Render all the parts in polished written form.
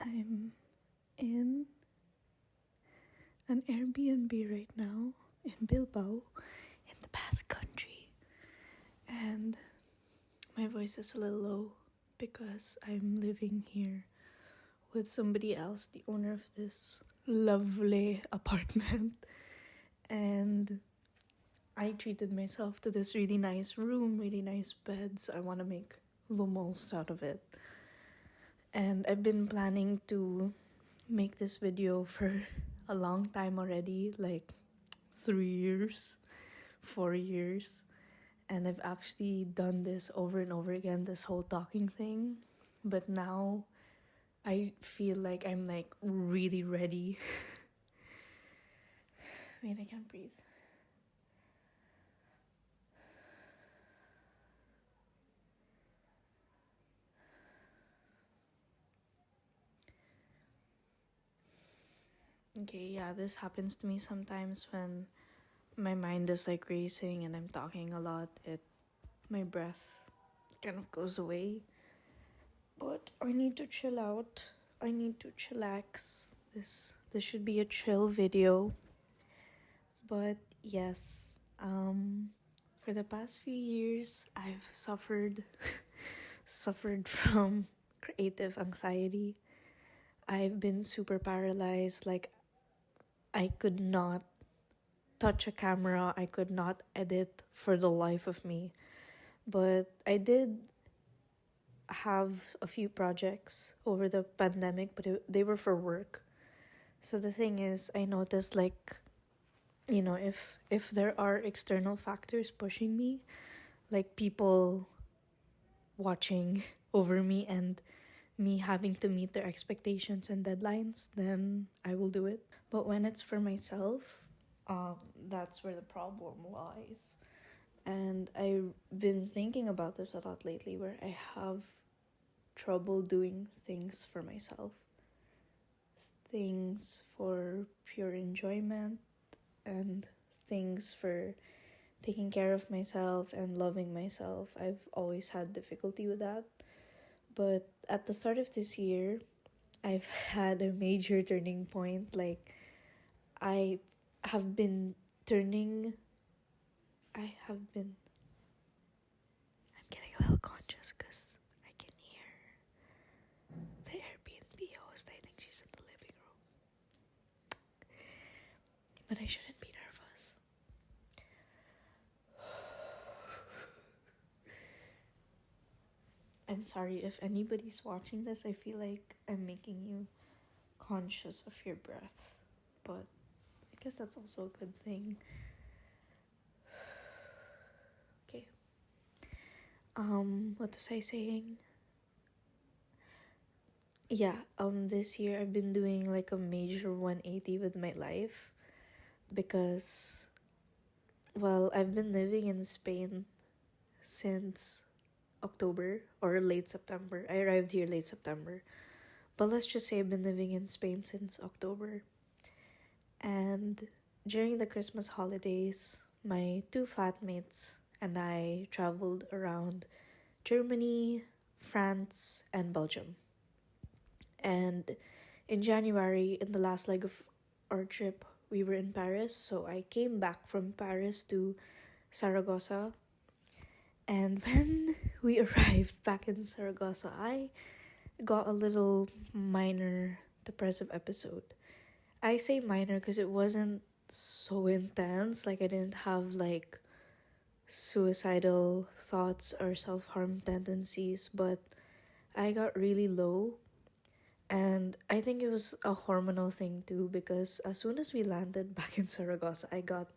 I'm in an Airbnb right now in Bilbao, in the Basque Country, and my voice is a little low because I'm living here with somebody else, the owner of this lovely apartment, and I treated myself to this really nice room, really nice beds. I want to make the most out of it. And I've been planning to make this video for a long time already, like 3 years, 4 years. And I've actually done this over and over again, this whole talking thing. But now I feel like I'm like really ready. Wait, I can't breathe. Okay, yeah, this happens to me sometimes when my mind is like racing and I'm talking a lot. My breath kind of goes away. But I need to chill out. I need to chillax. This should be a chill video. But yes, for the past few years I've suffered from creative anxiety. I've been super paralyzed, like I could not touch a camera, I could not edit for the life of me. But I did have a few projects over the pandemic, but they were for work. So the thing is, I noticed like, if there are external factors pushing me, like people watching over me and me having to meet their expectations and deadlines, then I will do it. But when it's for myself, that's where the problem lies. And I've been thinking about this a lot lately, where I have trouble doing things for myself, things for pure enjoyment, and things for taking care of myself and loving myself. I've always had difficulty with that. But at the start of this year, I've had a major turning point. Like, I have been turning. I'm getting a little conscious because I can hear the Airbnb host. I think she's in the living room. But I shouldn't be nervous. I'm sorry if anybody's watching this. I feel like I'm making you conscious of your breath. But I guess that's also a good thing. Okay. What was I saying? Yeah, this year I've been doing like a major 180 with my life because, well, I've been living in Spain since October or late September. I arrived here late September. But let's just say I've been living in Spain since October. And during the Christmas holidays, my two flatmates and I traveled around Germany, France, and Belgium. And in January, in the last leg of our trip, we were in Paris. So I came back from Paris to Saragossa. And when we arrived back in Saragossa, I got a little minor depressive episode. I say minor because it wasn't so intense. Like, I didn't have like suicidal thoughts or self-harm tendencies, but I got really low. And I think it was a hormonal thing too, because as soon as we landed back in Saragossa, I got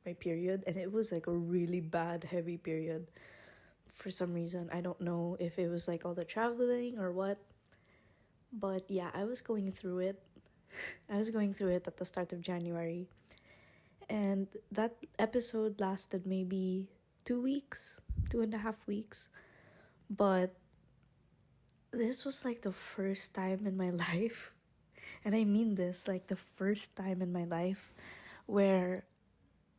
my period, and it was like a really bad, heavy period for some reason. I don't know if it was like all the traveling or what, but yeah, I was going through it. I was going through it at the start of January, and that episode lasted maybe 2 weeks, 2.5 weeks, but this was like the first time in my life, and I mean this, like the first time in my life where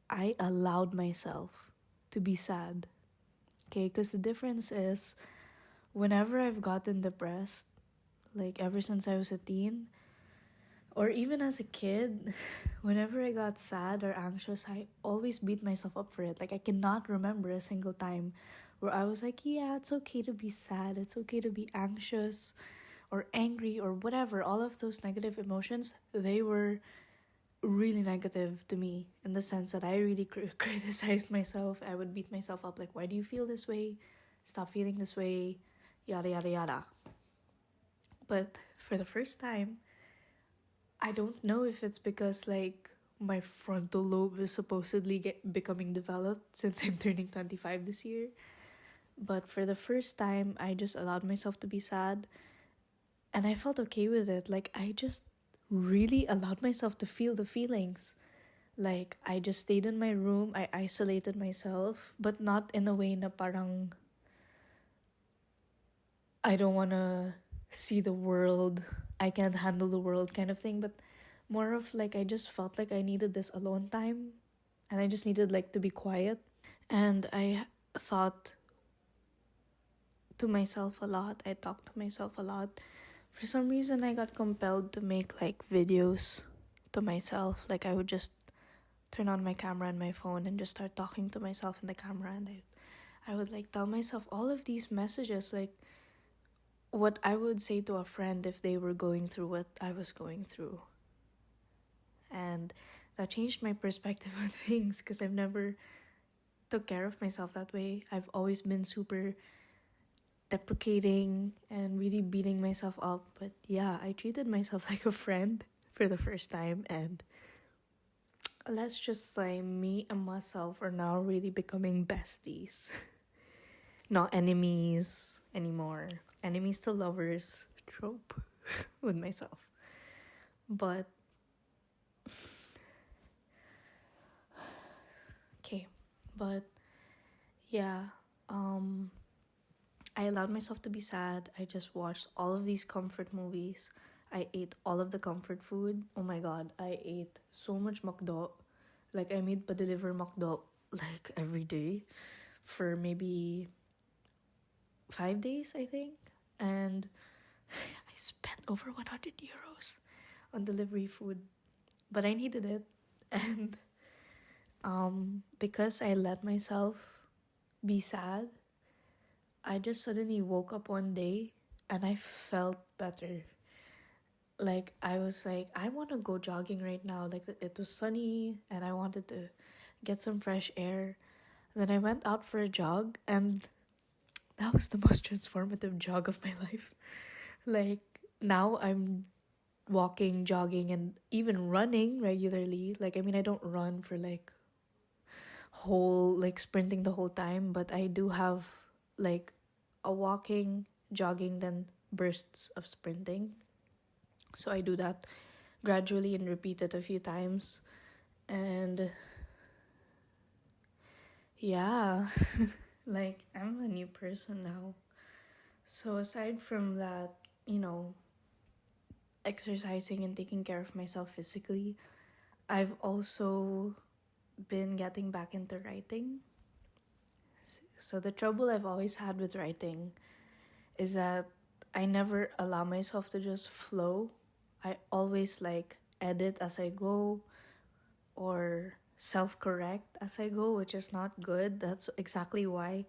I allowed myself to be sad. Okay, because the difference is, whenever I've gotten depressed, like ever since I was a teen, or even as a kid. Whenever I got sad or anxious, I always beat myself up for it. Like, I cannot remember a single time where I was like, yeah, it's okay to be sad, it's okay to be anxious or angry or whatever. All of those negative emotions, they were really negative to me, in the sense that I really criticized myself. I would beat myself up, like, why do you feel this way? Stop feeling this way, yada yada yada. But for the first time, I don't know if it's because, like, my frontal lobe is supposedly becoming developed since I'm turning 25 this year. But for the first time, I just allowed myself to be sad, and I felt okay with it. Like, I just really allowed myself to feel the feelings. Like, I just stayed in my room, I isolated myself, but not in a way na parang I don't want to see the world, I can't handle the world kind of thing, but more of like I just felt like I needed this alone time, and I just needed like to be quiet. And I thought to myself a lot, I talked to myself a lot. For some reason, I got compelled to make like videos to myself. Like, I would just turn on my camera and my phone and just start talking to myself in the camera, and I would like tell myself all of these messages, like what I would say to a friend if they were going through what I was going through. And that changed my perspective on things, because I've never took care of myself that way. I've always been super deprecating and really beating myself up. But yeah, I treated myself like a friend for the first time, and let's just say me and myself are now really becoming besties. Not enemies anymore. Enemies to lovers trope with myself. But okay, but yeah, I allowed myself to be sad. I just watched all of these comfort movies. I ate all of the comfort food. Oh my god, I ate so much makdo. Like, I made pa-deliver makdo like every day for maybe 5 days, I think. And I spent over 100 euros on delivery food. But I needed it. And because I let myself be sad, I just suddenly woke up one day and I felt better. Like, I was like, I want to go jogging right now. Like, it was sunny and I wanted to get some fresh air. Then I went out for a jog, and that was the most transformative jog of my life. Like, now I'm walking, jogging, and even running regularly. Like, I mean, I don't run for like like sprinting the whole time, but I do have like a walking, jogging, then bursts of sprinting. So I do that gradually and repeat it a few times. And yeah, like, I'm a new person now. So aside from that, you know, exercising and taking care of myself physically, I've also been getting back into writing. So the trouble I've always had with writing is that I never allow myself to just flow. I always like edit as I go, or self-correct as I go, which is not good. That's exactly why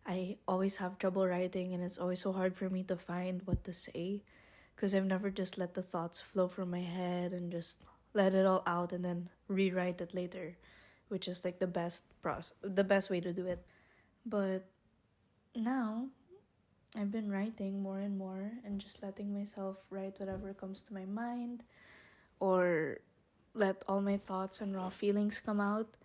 I always have trouble writing, and it's always so hard for me to find what to say, because I've never just let the thoughts flow from my head and just let it all out and then rewrite it later, which is like the best way to do it. But now I've been writing more and more and just letting myself write whatever comes to my mind, or let all my thoughts and raw feelings come out.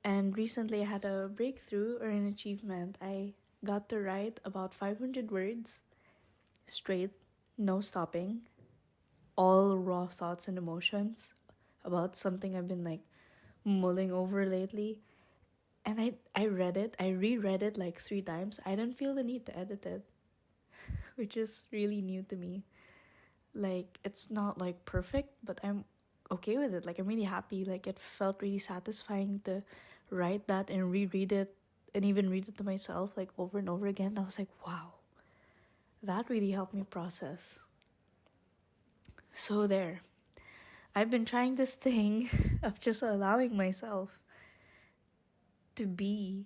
And recently I had a breakthrough, or an achievement. I got to write about 500 words straight, no stopping, all raw thoughts and emotions about something I've been like mulling over lately. And I read it, I reread it like 3 times. I didn't feel the need to edit it, which is really new to me. Like, it's not like perfect, but I'm okay with it. Like, I'm really happy. Like, it felt really satisfying to write that and reread it, and even read it to myself like over and over again. I was like, wow, that really helped me process. So there. I've been trying this thing of just allowing myself to be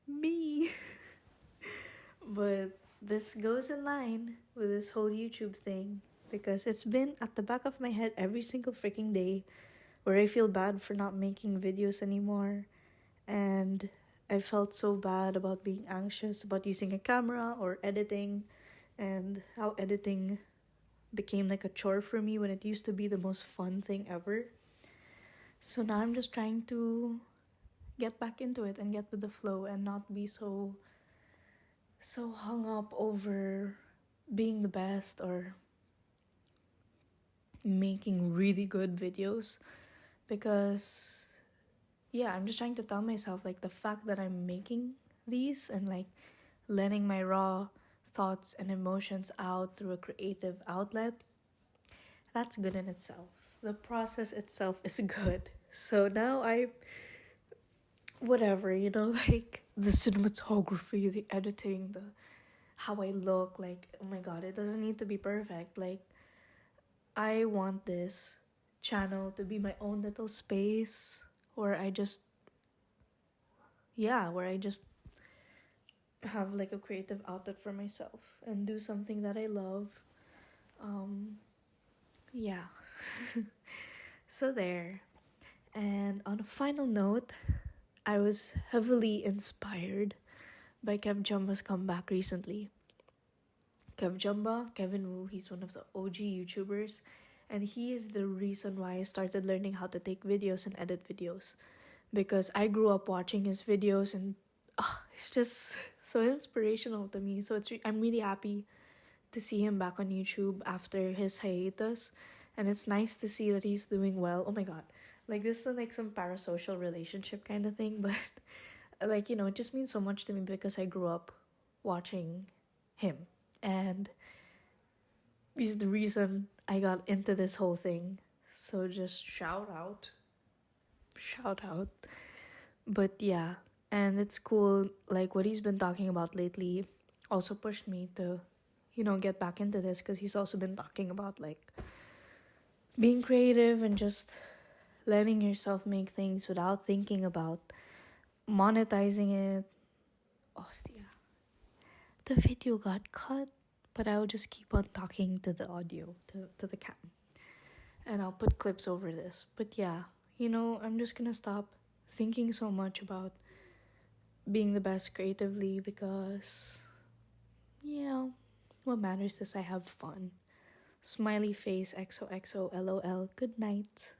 me. But this goes in line with this whole YouTube thing because it's been at the back of my head every single freaking day where I feel bad for not making videos anymore. And I felt so bad about being anxious about using a camera or editing, and how editing became like a chore for me when it used to be the most fun thing ever. So now I'm just trying to get back into it and get with the flow and not be so hung up over being the best or making really good videos, because yeah, I'm just trying to tell myself like the fact that I'm making these and like letting my raw thoughts and emotions out through a creative outlet, that's good in itself. The process itself is good. So now I, whatever, like the cinematography, the editing, the how I look, like, oh my god, it doesn't need to be perfect. Like, I want this channel to be my own little space where I just, yeah, where I just have like a creative outlet for myself and do something that I love. Yeah. So there. And on a final note, I was heavily inspired by Kev Jumba's comeback recently. Kev Jumba, Kevin Wu, he's one of the OG YouTubers, and he is the reason why I started learning how to take videos and edit videos. Because I grew up watching his videos and it's just so inspirational to me. So I'm really happy to see him back on YouTube after his hiatus, and it's nice to see that he's doing well. Oh my god, like this is like some parasocial relationship kind of thing, but like, it just means so much to me because I grew up watching him, and he's the reason I got into this whole thing. So just shout out. But yeah, and it's cool, like what he's been talking about lately also pushed me to get back into this, because he's also been talking about like being creative and just letting yourself make things without thinking about monetizing it. Ostia. The video got cut, but I'll just keep on talking to the audio, to the cam. And I'll put clips over this. But yeah, I'm just gonna stop thinking so much about being the best creatively, because, yeah, what matters is I have fun. Smiley face XOXO LOL. Good night.